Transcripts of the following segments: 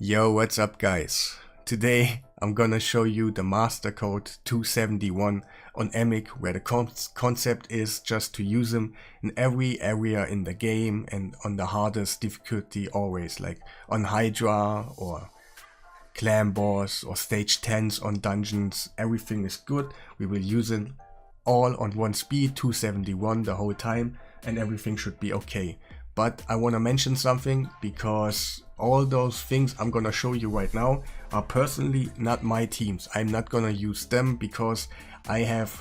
Yo, what's up guys? Today I'm gonna show you the Mastercode 271 on Emic, where the concept is just to use them in every area in the game and on the hardest difficulty always, like on Hydra or Clan Boss or stage 10s on dungeons. Everything is good. We will use it all on one speed, 271 the whole time, and everything should be okay. But I want to mention something, because all those things I'm gonna show you right now are personally not my teams. I'm not gonna use them because I have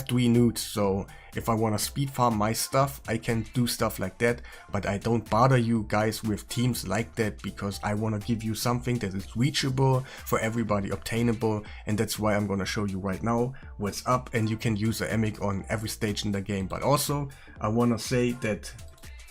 3 nudes, so if I wanna speed farm my stuff, I can do stuff like that, but I don't bother you guys with teams like that because I wanna give you something that is reachable, for everybody obtainable, and that's why I'm gonna show you right now what's up, and you can use the Emic on every stage in the game. But also I wanna say that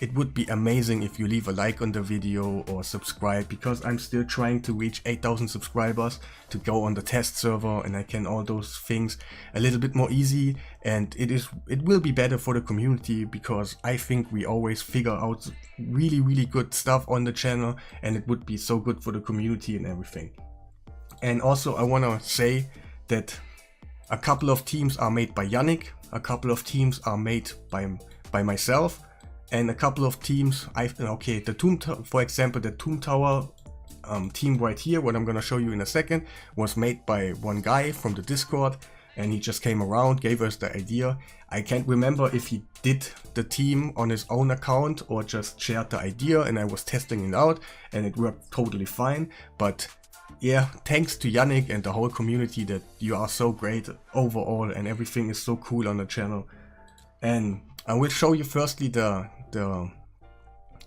it would be amazing if you leave a like on the video or subscribe, because I'm still trying to reach 8,000 subscribers to go on the test server, and I can all those things a little bit more easy, and it will be better for the community, because I think we always figure out really good stuff on the channel, and it would be so good for the community and everything. And also I want to say that a couple of teams are made by Yannick, a couple of teams are made by myself, and a couple of teams, for example, the Tomb Tower team right here, what I'm gonna show you in a second, was made by one guy from the Discord, and he just came around, gave us the idea. I can't remember if he did the team on his own account or just shared the idea and I was testing it out and it worked totally fine. But yeah, thanks to Yannick and the whole community, that you are so great overall and everything is so cool on the channel. And I will show you firstly the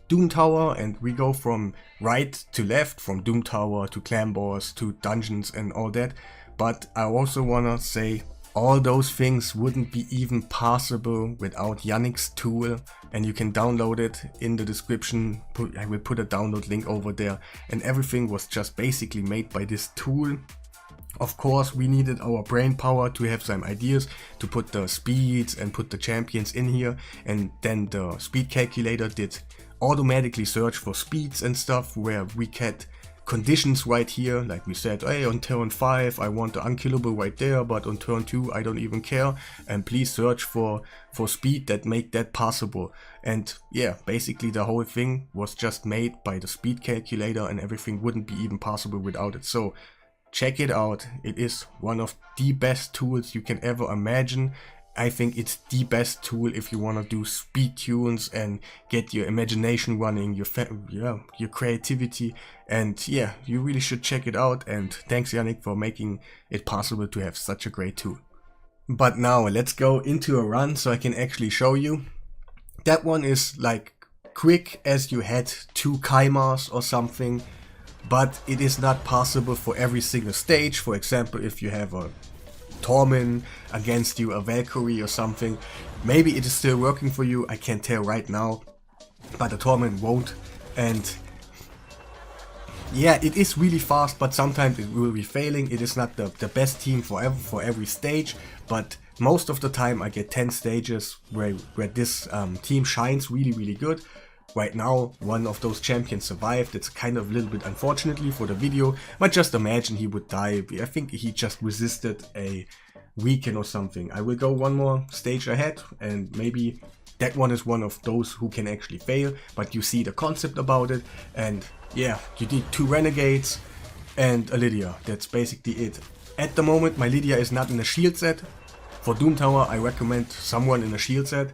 Doom Tower, and we go from right to left, from Doom Tower to Clan Boss to dungeons and all that. But I also wanna say all those things wouldn't be even possible without Yannick's tool, and you can download it in the description. I will put a download link over there, and everything was just basically made by this tool. Of course, we needed our brain power to have some ideas, to put the speeds and put the champions in here, and then the speed calculator did automatically search for speeds and stuff, where we get conditions right here, like we said, hey, on turn 5 I want the unkillable right there, but on turn 2 I don't even care, and please search for speed that make that possible. And yeah, basically the whole thing was just made by the speed calculator, and everything wouldn't be even possible without it. So check it out. It is one of the best tools you can ever imagine. I think it's the best tool if you want to do speed tunes and get your imagination running, your creativity, and yeah, you really should check it out. And thanks Yannick for making it possible to have such a great tool. But now let's go into a run so I can actually show you. That one is like quick as you had 2 Kaimars or something. But it is not possible for every single stage. For example, if you have a Torment against you, a Valkyrie or something, maybe it is still working for you, I can't tell right now, but the Torment won't. And yeah, it is really fast, but sometimes it will be failing. It is not the best team for every stage, but most of the time I get 10 stages where this team shines really good. Right now, one of those champions survived. It's kind of a little bit unfortunately for the video, but just imagine he would die. I think he just resisted a weekend or something. I will go one more stage ahead, and maybe that one is one of those who can actually fail, but you see the concept about it. And yeah, you need 2 renegades and a Lydia. That's basically it. At the moment, my Lydia is not in a shield set. For Doom Tower, I recommend someone in a shield set.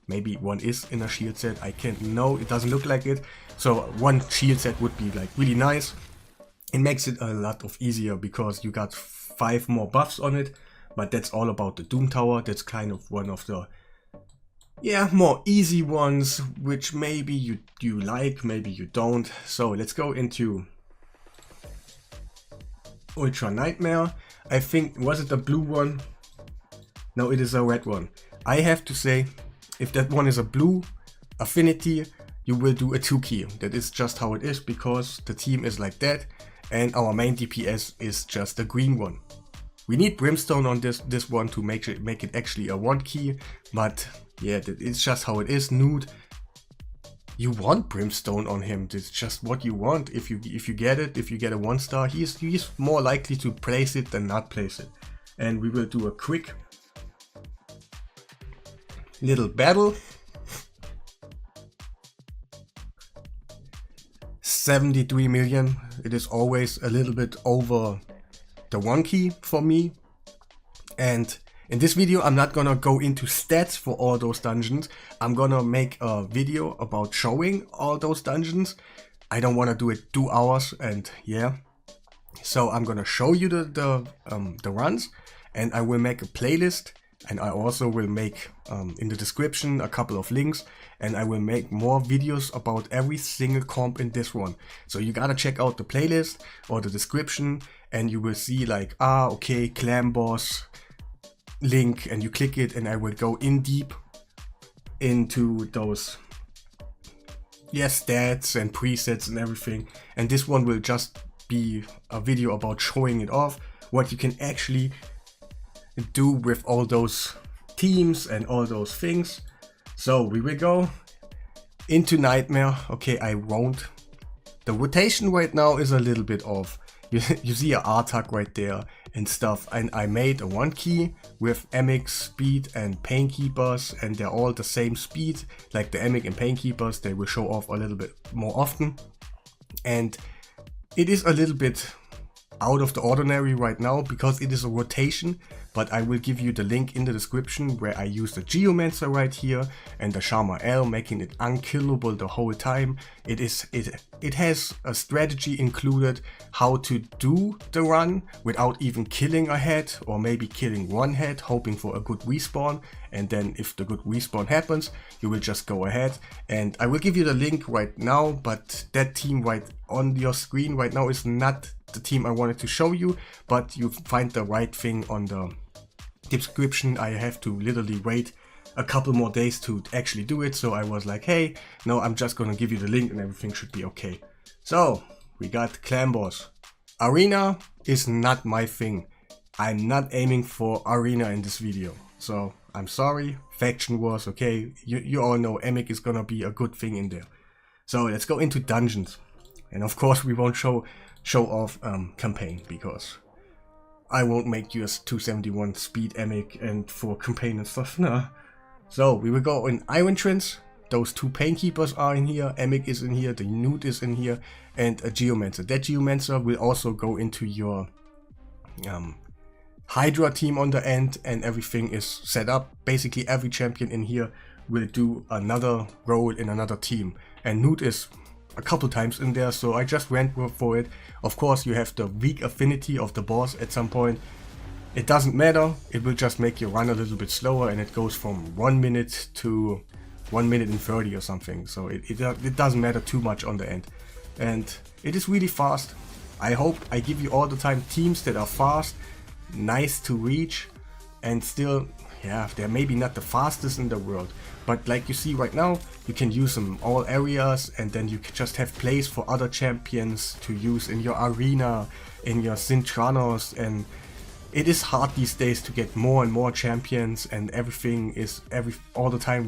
Maybe one is in a shield set, I can't know, it doesn't look like it. So one shield set would be like really nice. It makes it a lot of easier because you got 5 more buffs on it. But that's all about the Doom Tower. That's kind of one of the more easy ones, which maybe you like, maybe you don't. So let's go into Ultra Nightmare. I think, was it the blue one? No, it is a red one. I have to say, if that one is a blue affinity, you will do a 2 key. That is just how it is, because the team is like that, and our main DPS is just a green one. We need Brimstone on this one to make it actually a 1 key, but yeah, it's just how it is. Nude you want brimstone on him. It's just what you want. If you get it, if you get a 1-star, he's more likely to place it than not place it. And we will do a quick little battle. 73 million. It is always a little bit over the 1 key for me. And in this video, I'm not gonna go into stats for all those dungeons. I'm gonna make a video about showing all those dungeons. I don't wanna do it 2 hours, and yeah. So I'm gonna show you the runs, and I will make a playlist, and I also will make in the description a couple of links, and I will make more videos about every single comp in this one. So you gotta check out the playlist or the description, and you will see like, okay, clan boss link, and you click it, and I will go in deep into those stats and presets and everything. And this one will just be a video about showing it off, what you can actually do with all those teams and all those things. So we will go into Nightmare. Okay, I won't. The rotation right now is a little bit off. You see a R-Tag right there and stuff, and I made a 1 key with Emic, speed and Painkeepers, and they're all the same speed. Like the Emic and Painkeepers, they will show off a little bit more often, and it is a little bit out of the ordinary right now because it is a rotation, but I will give you the link in the description where I use the Geomancer right here and the Shaman L, making it unkillable the whole time. It has a strategy included how to do the run without even killing a head, or maybe killing 1 head, hoping for a good respawn, and then if the good respawn happens, you will just go ahead. And I will give you the link right now, but that team right on your screen right now is not the team I wanted to show you, but you find the right thing on the description. I have to literally wait a couple more days to actually do it, so I was like, hey, no, I'm just gonna give you the link and everything should be okay. So we got clan boss. Arena is not my thing. I'm not aiming for arena in this video, so I'm sorry. Faction wars, okay, you all know Emic is gonna be a good thing in there. So let's go into dungeons, and of course we won't show off campaign, because I won't make you a 271 speed Emic and for campaign and stuff, nah. So we will go in Iron Trance. Those 2 Painkeepers are in here, Emic is in here, the Newt is in here, and a Geomancer. That Geomancer will also go into your Hydra team on the end, and everything is set up. Basically every champion in here will do another role in another team, and Newt is a couple times in there, so I just went for it. Of course you have the weak affinity of the boss at some point. It doesn't matter, it will just make you run a little bit slower, and it goes from 1 minute to 1 minute and 30 or something, so it doesn't matter too much on the end. And it is really fast. I hope I give you all the time teams that are fast, nice to reach, and still, yeah, they're maybe not the fastest in the world, but like you see right now, you can use them in all areas, and then you can just have place for other champions to use in your arena, in your Sintranos, and it is hard these days to get more and more champions, and everything is all the time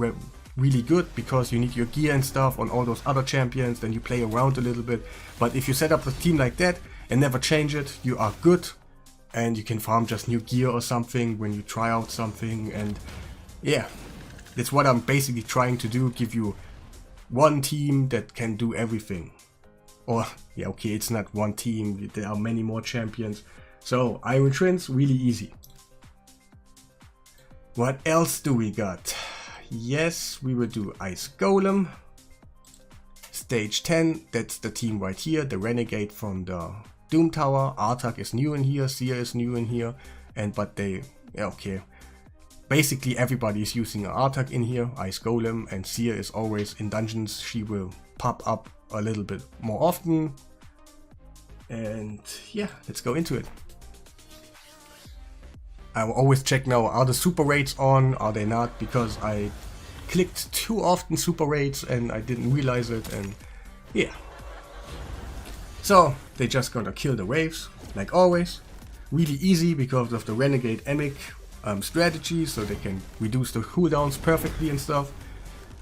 really good, because you need your gear and stuff on all those other champions, then you play around a little bit. But if you set up a team like that and never change it, you are good, and you can farm just new gear or something when you try out something. And yeah, that's what I'm basically trying to do, give you one team that can do everything. Or yeah, okay, it's not one team, there are many more champions. So Iron Trance, really easy. What else do we got? Yes, we will do Ice Golem. Stage 10, that's the team right here, the Renegade from the Doom Tower. R-Tag is new in here, Seer is new in here, but they, okay. Basically everybody is using an R-Tag in here. Ice Golem, and Seer is always in dungeons, she will pop up a little bit more often. And yeah, let's go into it. I will always check now, are the super raids on, are they not, because I clicked too often super raids and I didn't realize it, and yeah. So they just gonna kill the waves, like always. Really easy because of the Renegade Emic strategy, so they can reduce the cooldowns perfectly and stuff.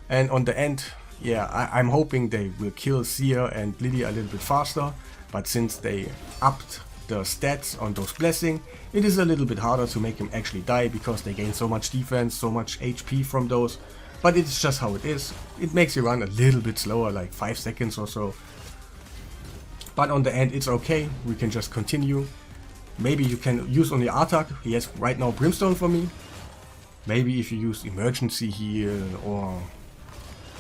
And on the end, yeah, I'm hoping they will kill Seer and Lydia a little bit faster, but since they upped the stats on those blessing, it is a little bit harder to make them actually die because they gain so much defense, so much HP from those. But it's just how it is. It makes you run a little bit slower, like 5 seconds or so. But on the end it's okay, we can just continue. Maybe you can use on the Artak, he has right now Brimstone for me. Maybe if you use Emergency Heal or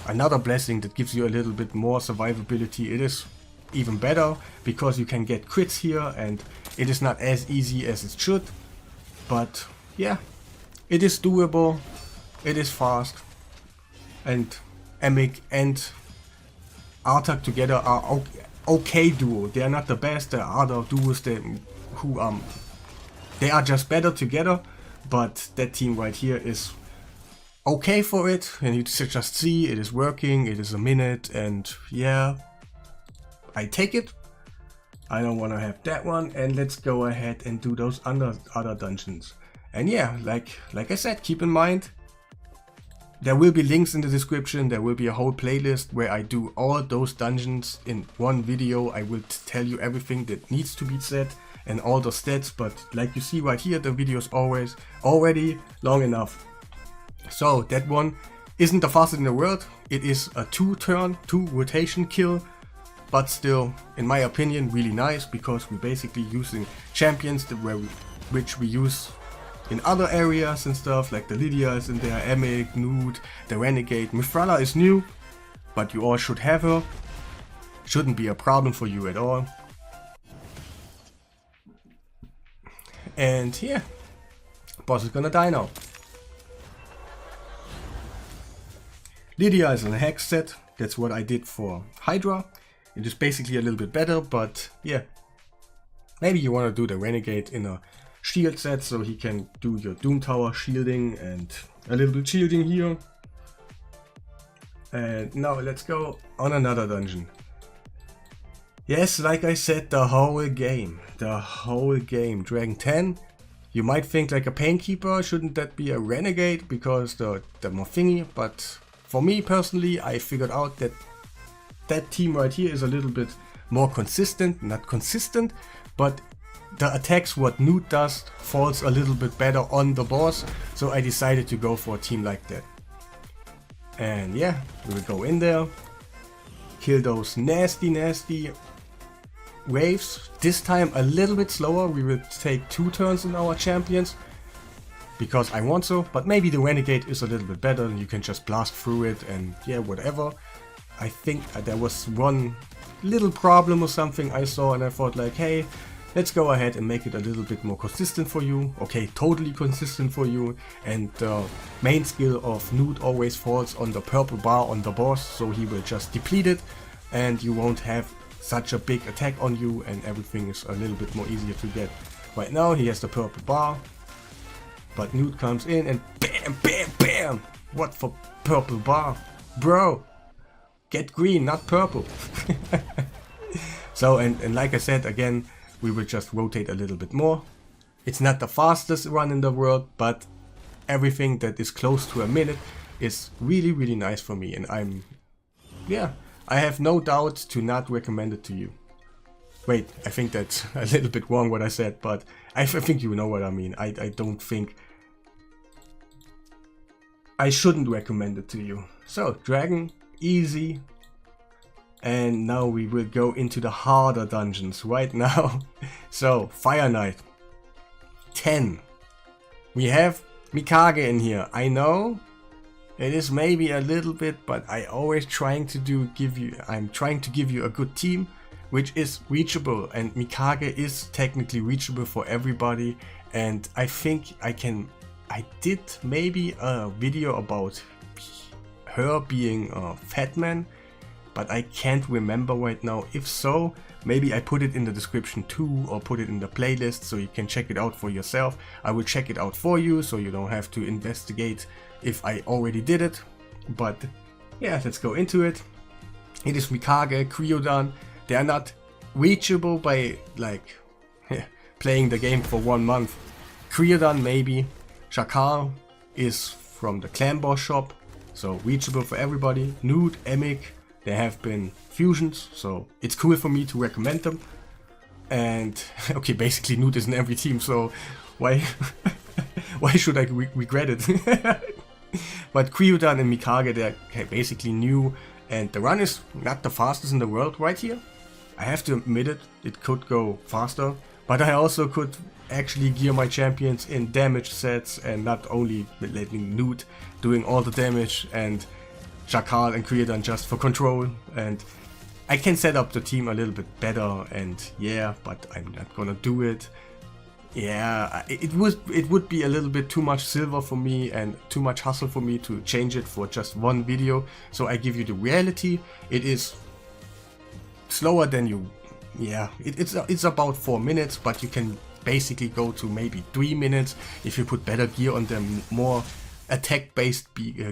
another blessing that gives you a little bit more survivability, it is even better, because you can get crits here and it is not as easy as it should. But yeah, it is doable, it is fast, and Emic and Artak together are okay duo. They are not the best, there are other duos who they are just better together, but that team right here is okay for it, and you just see it is working, it is a minute, and yeah, I take it. I don't want to have that one, and let's go ahead and do those other dungeons. And yeah, like I said, keep in mind, there will be links in the description, there will be a whole playlist where I do all those dungeons in one video. I will tell you everything that needs to be said and all the stats, but like you see right here, the video is already long enough. So that one isn't the fastest in the world, it is a 2 rotation kill, but still, in my opinion, really nice, because we're basically using champions which we use in other areas and stuff, like the Lydia is in there, Emic, Nude, the Renegade. Mifrala is new, but you all should have her. Shouldn't be a problem for you at all. And yeah, boss is gonna die now. Lydia is in a hex set, that's what I did for Hydra. It is basically a little bit better, but yeah. Maybe you want to do the Renegade in a shield set, so he can do your Doom Tower shielding and a little bit shielding here. And now let's go on another dungeon. Yes, like I said, the whole game, Dragon 10. You might think like a Painkeeper, shouldn't that be a Renegade because the more thingy, but for me personally, I figured out that that team right here is a little bit more consistent, not consistent, but the attacks what Nude does falls a little bit better on the boss, so I decided to go for a team like that. And yeah, we will go in there, kill those nasty waves. This time a little bit slower, we will take 2 turns in our champions, because I want so, but maybe the Renegade is a little bit better and you can just blast through it and yeah, whatever. I think there was one little problem or something I saw, and I thought like, hey, let's go ahead and make it a little bit more consistent for you. Okay, totally consistent for you. And the main skill of Nude always falls on the purple bar on the boss, so he will just deplete it and you won't have such a big attack on you, and everything is a little bit more easier to get. Right now he has the purple bar, but Nude comes in and bam, bam, bam. What for purple bar? Bro! Get green, not purple. So, and like I said, again, we will just rotate a little bit more. It's not the fastest run in the world, but everything that is close to a minute is really nice for me. And I have no doubt to not recommend it to you. Wait, I think that's a little bit wrong what I said, but I think you know what I mean. I don't think I shouldn't recommend it to you. So, Dragon, easy. And now we will go into the harder dungeons right now. So, Fire Knight 10. We have Mikage in here. I know it is maybe a little bit, but I always trying to give you a good team which is reachable, and Mikage is technically reachable for everybody. And I think I did maybe a video about her being a fat man, but I can't remember right now. If so, maybe I put it in the description too, or put it in the playlist so you can check it out for yourself. I will check it out for you so you don't have to investigate if I already did it. But yeah, let's go into it. It is Mikage, Cryodan. They are not reachable by like playing the game for 1 month. Cryodan maybe. Shakar is from the clan boss shop, so reachable for everybody. Nude, Emic, there have been fusions, so it's cool for me to recommend them. And okay, basically Nude is in every team, so why why should I regret it? But Kryodan and Mikage, they're basically new, and the run is not the fastest in the world right here. I have to admit it, it could go faster, but I also could actually gear my champions in damage sets and not only letting Nude doing all the damage and Jackal and Kryodan just for control. And I can set up the team a little bit better, and yeah, but I'm not gonna do it. Yeah, it would be a little bit too much silver for me and too much hustle for me to change it for just one video. So I give you the reality. It is slower than you. Yeah, it's about 4 minutes, but you can basically go to maybe 3 minutes if you put better gear on them, more attack-based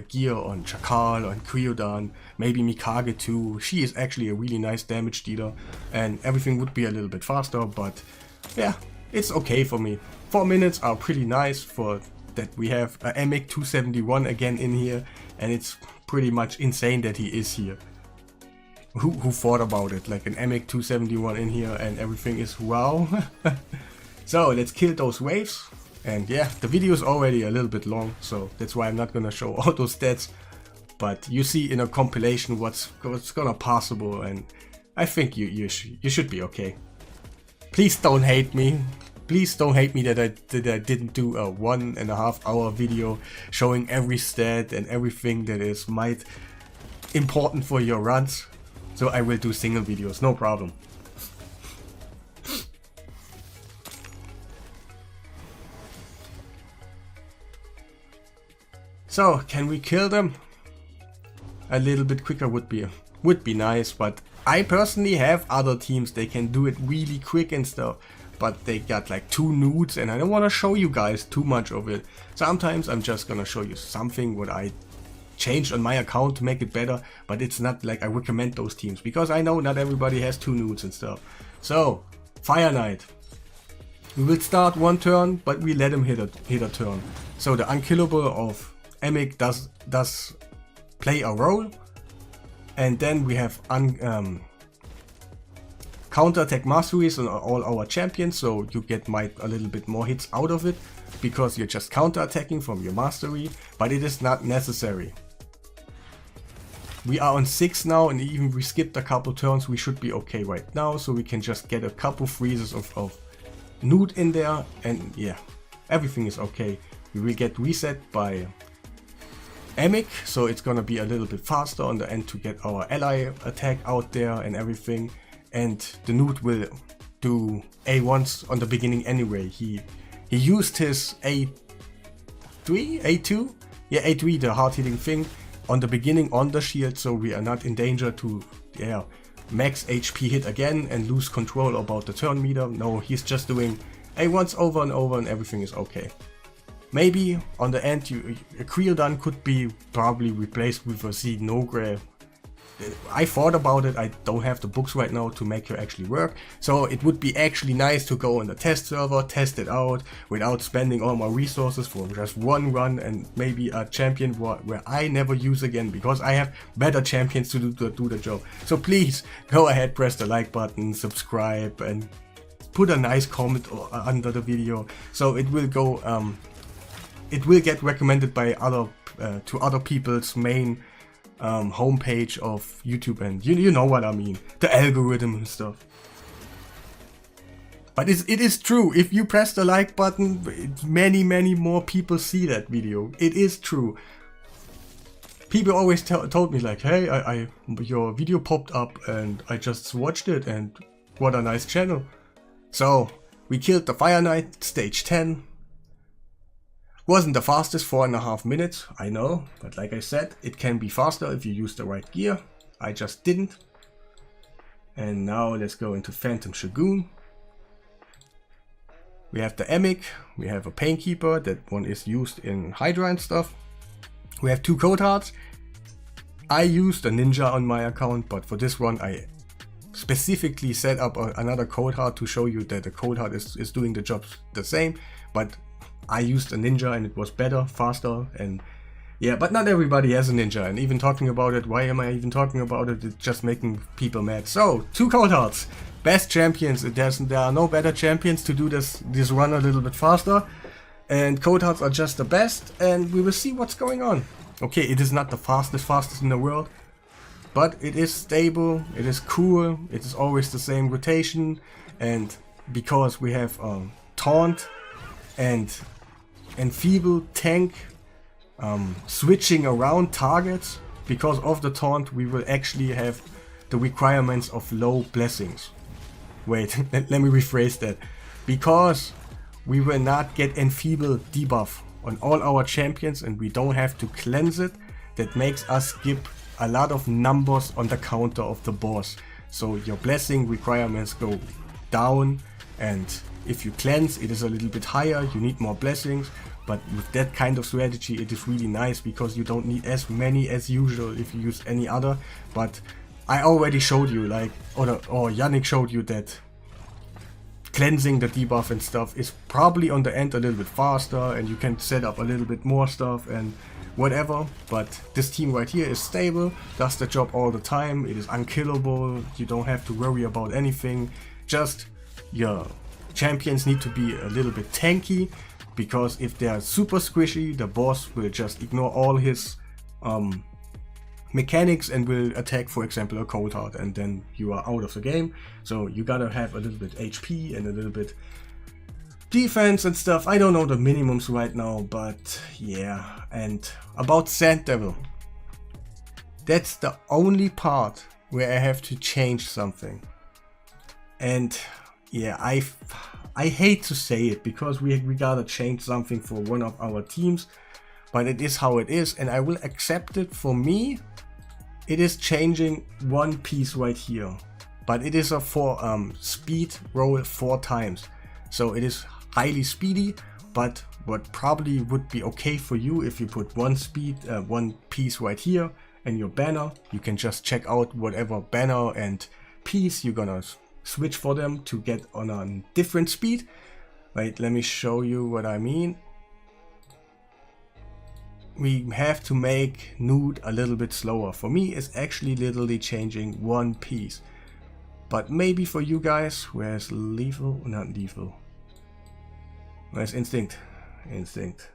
gear on Jackal, on Kryodan, maybe Mikage too. She is actually a really nice damage dealer, and everything would be a little bit faster, but yeah, it's okay for me. 4 minutes are pretty nice for that. We have Emic 271 again in here, and it's pretty much insane that he is here. Who thought about it? Like an Emic 271 in here and everything is wow. So let's kill those waves. And yeah, the video is already a little bit long, so that's why I'm not gonna show all those stats. But you see in a compilation what's gonna possible, and I think you should be okay. Please don't hate me. Please don't hate me that I didn't do a 1.5 hour video showing every stat and everything that is important for your runs. So I will do single videos, no problem. So can we kill them? A little bit quicker would be nice, but I personally have other teams, they can do it really quick and stuff, but they got like 2 nudes and I don't want to show you guys too much of it. Sometimes I'm just gonna show you something what I changed on my account to make it better, but it's not like I recommend those teams because I know not everybody has 2 nudes and stuff. So Fire Knight, we will start 1 turn, but we let him hit a turn. So the unkillable of Emic does play a role, and then we have counter-attack masteries on all our champions, so you get a little bit more hits out of it because you're just counter-attacking from your mastery, but it is not necessary. We are on 6 now, and even if we skipped a couple turns, we should be okay right now, so we can just get a couple freezes of Nude in there, and yeah, everything is okay. We will get reset by Emic, so it's gonna be a little bit faster on the end to get our ally attack out there and everything. And the Nude will do A1s on the beginning anyway. He used his A3, A2? Yeah, A3, the hard hitting thing, on the beginning on the shield, so we are not in danger to max HP hit again and lose control about the turn meter. No, he's just doing A1s over and over and everything is okay. Maybe on the end a Kryodan could be probably replaced with a Xenogre. I thought about it, I don't have the books right now to make her actually work, so it would be actually nice to go on the test server, test it out without spending all my resources for just 1 run and maybe a champion where I never use again because I have better champions to do the job. So please go ahead, press the like button, subscribe and put a nice comment under the video so it will go it will get recommended by to other people's main homepage of YouTube, and you know what I mean, the algorithm and stuff. But it is true, if you press the like button, many more people see that video. It is true. People always told me like, hey, your video popped up and I just watched it and what a nice channel. So we killed the Fire Knight, stage 10. Wasn't the fastest, 4.5 minutes, I know, but like I said, it can be faster if you use the right gear. I just didn't. And now let's go into Phantom Shogun. We have the Emic, we have a Painkeeper, that one is used in Hydra and stuff. We have 2 code hearts. I used a ninja on my account, but for this one I specifically set up another code heart to show you that the code heart is doing the job the same, but I used a ninja and it was better, faster, and Yeah, but not everybody has a ninja, and even talking about it, why am I even talking about it? It's just making people mad. So, 2 cold hearts. Best champions. There are no better champions to do this run a little bit faster. And cold hearts are just the best, and we will see what's going on. Okay, it is not the fastest in the world, but it is stable, it is cool, it is always the same rotation, and because we have taunt and enfeeble tank switching around targets, because of the taunt we will actually have the requirements of low blessings. Wait, let me rephrase that. Because we will not get enfeeble debuff on all our champions and we don't have to cleanse it, that makes us skip a lot of numbers on the counter of the boss. So your blessing requirements go down, and if you cleanse it is a little bit higher, you need more blessings. But with that kind of strategy it is really nice because you don't need as many as usual if you use any other. But I already showed you, like, or Yannick showed you, that cleansing the debuff and stuff is probably on the end a little bit faster, and you can set up a little bit more stuff and whatever. But this team right here is stable, does the job all the time, it is unkillable, you don't have to worry about anything. Just your champions need to be a little bit tanky, because if they are super squishy, the boss will just ignore all his mechanics and will attack, for example, a cold heart, and then you are out of the game. So you gotta have a little bit HP and a little bit defense and stuff. I don't know the minimums right now, but yeah. And about Sand Devil, that's the only part where I have to change something. And yeah, I hate to say it, because we gotta change something for one of our teams, but it is how it is, and I will accept it. For me, it is changing one piece right here, but it is a speed roll 4 times, so it is highly speedy. But what probably would be okay for you, if you put one piece right here and your banner, you can just check out whatever banner and piece you're gonna switch for them to get on a different speed. Wait, let me show you what I mean. We have to make Nude a little bit slower. For me, it's actually literally changing one piece. But maybe for you guys, where's Lethal? Not Lethal. Where's Instinct? Instinct.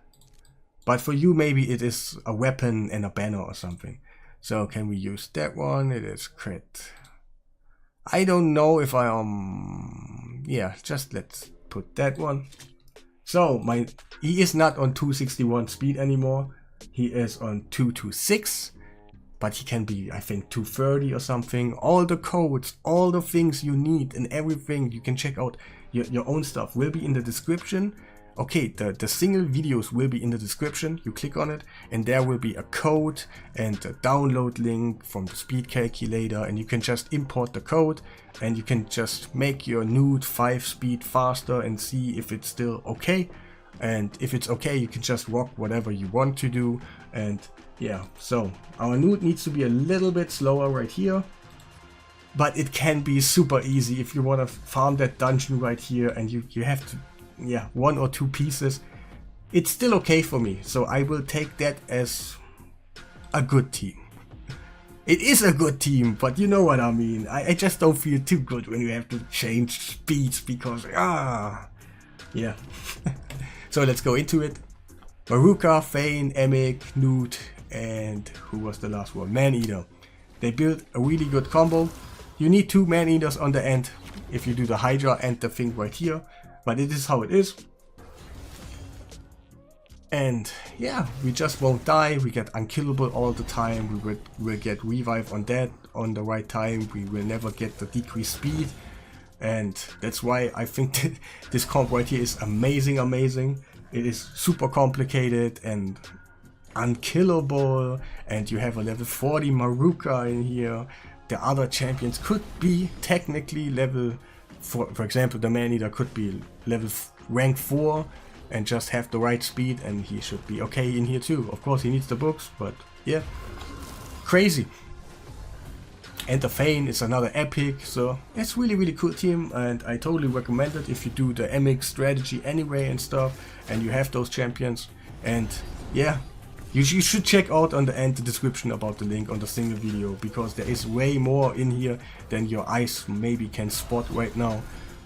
But for you, maybe it is a weapon and a banner or something. So can we use that one? It is crit. I don't know if I yeah, just let's put that one. So he is not on 261 speed anymore. He is on 226, but he can be, I think, 230 or something. All the codes, all the things you need and everything, you can check out. Your own stuff will be in the description. Okay, the single videos will be in the description. You click on it and there will be a code and a download link from the speed calculator, and you can just import the code and you can just make your Nude 5 speed faster and see if it's still okay. And if it's okay, you can just rock whatever you want to do. And yeah, so our Nude needs to be a little bit slower right here, but it can be super easy if you want to farm that dungeon right here and you have to, yeah, 1 or 2 pieces. It's still okay for me, so I will take that as a good team. It is a good team, but you know what I mean. I just don't feel too good when you have to change speeds, because yeah. So let's go into it. Maruka, Fane, Emic, Nude, and who was the last one? Man-Eater. They built a really good combo. You need 2 Man-Eaters on the end if you do the Hydra and the thing right here, but it is how it is. And yeah, we just won't die. We get unkillable all the time. We will get revive on that on the right time. We will never get the decreased speed. And that's why I think this comp right here is amazing. It is super complicated and unkillable, and you have a level 40 Maruka in here. The other champions could be technically level, for example, the Man-Eater could be rank 4 and just have the right speed, and he should be okay in here too. Of course he needs the books, but yeah, crazy. And the Fane is another epic, so it's really cool team, and I totally recommend it if you do the Emic strategy anyway and stuff, and you have those champions. And yeah, You should check out on the end the description about the link on the single video, because there is way more in here than your eyes maybe can spot right now.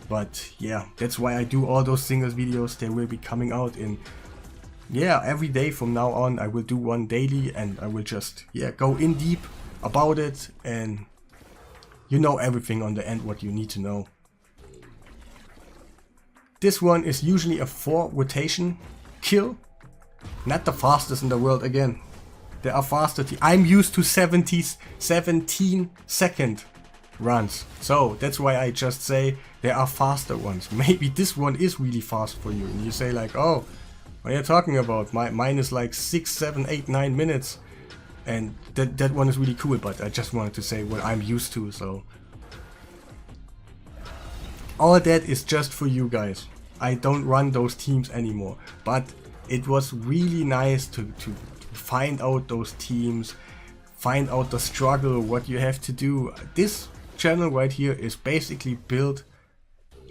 But yeah, that's why I do all those singles videos. They will be coming out in, yeah, every day from now on. I will do one daily, and I will just, yeah, go in deep about it, and you know everything on the end what you need to know. This one is usually a 4 rotation kill. Not the fastest in the world again. There are faster I'm used to 17-second runs. So that's why I just say there are faster ones. Maybe this one is really fast for you. And you say like, oh, what are you talking about? Mine is like 6, 7, 8, 9 minutes. And that one is really cool, but I just wanted to say what I'm used to. So all that is just for you guys. I don't run those teams anymore. But it was really nice to find out those teams, find out the struggle, what you have to do. This channel right here is basically built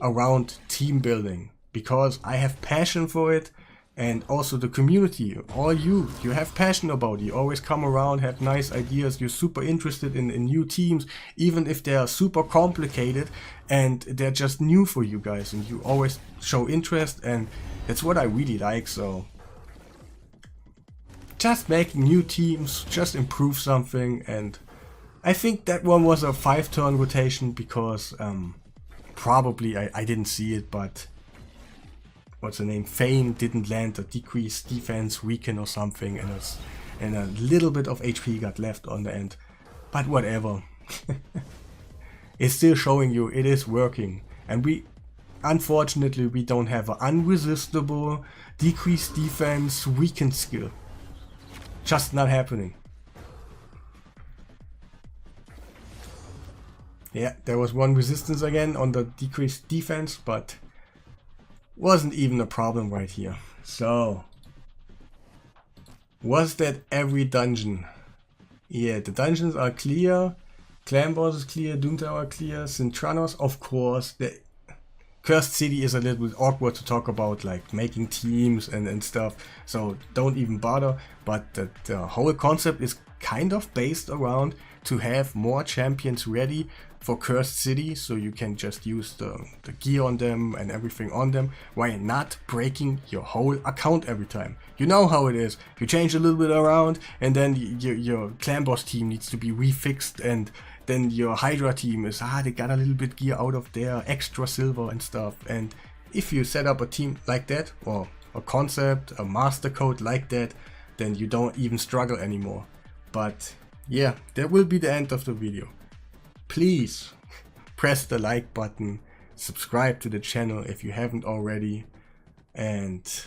around team building, because I have passion for it, and also the community, all you have passion about it. You always come around, have nice ideas, you're super interested in new teams, even if they are super complicated and they're just new for you guys, and you always show interest, and that's what I really like. So just making new teams, just improve something. And I think that one was a 5-turn rotation, because probably I didn't see it, but what's the name, Fane didn't land a decreased defense weaken or something, and a little bit of HP got left on the end, but whatever. It's still showing you it is working, and we unfortunately we don't have an unresistible decreased defense weakened skill. Just not happening. Yeah, there was one resistance again on the decreased defense, but wasn't even a problem right here. So was that every dungeon? Yeah, the dungeons are clear. Clan Boss is clear, Doom Tower clear, Sintranos, of course. The Cursed City is a little bit awkward to talk about, like making teams and stuff, so don't even bother. But the whole concept is kind of based around to have more champions ready for Cursed City, so you can just use the gear on them and everything on them, while not breaking your whole account every time. You know how it is. You change a little bit around, and then your Clan Boss team needs to be refixed, and then your Hydra team is, they got a little bit gear out of their extra silver and stuff. And if you set up a team like that, or a concept, a Mastercode like that, then you don't even struggle anymore. But yeah, that will be the end of the video. Please press the like button, subscribe to the channel if you haven't already, and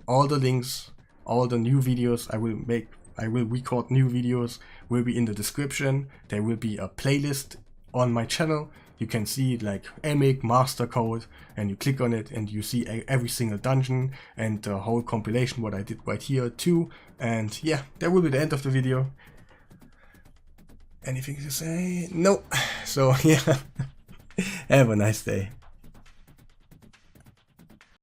all the links, all the new videos I will record new videos will be in the description. There will be a playlist on my channel. You can see like Emic, Mastercode, and you click on it and you see every single dungeon and the whole compilation what I did right here too. And yeah, that will be the end of the video. Anything to say? No. So yeah, have a nice day.